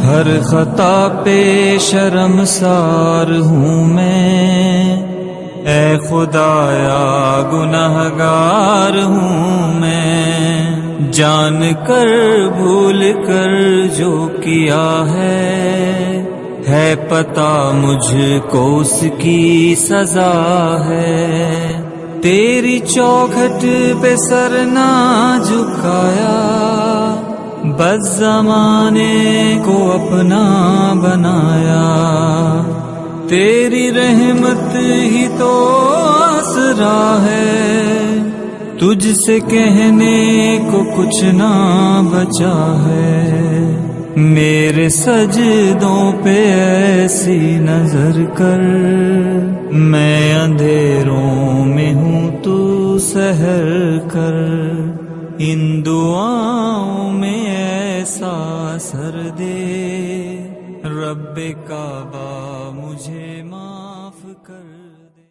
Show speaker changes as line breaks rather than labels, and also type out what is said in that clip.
ہر خطا پہ شرمسار ہوں میں، اے خدایا گنہگار ہوں میں، جان کر بھول کر جو کیا ہے پتہ مجھ کو اس کی سزا ہے۔ تیری چوکھٹ پہ سر نہ جھکایا، بس زمانے کو اپنا بنایا، تیری رحمت ہی تو آسرا ہے، تجھ سے کہنے کو کچھ نہ بچا ہے۔ میرے سجدوں پہ ایسی نظر کر، میں اندھیروں میں ہوں تو سحر کر، ان دعاؤں میں ایسا اثر دے، رب کعبہ مجھے معاف کر۔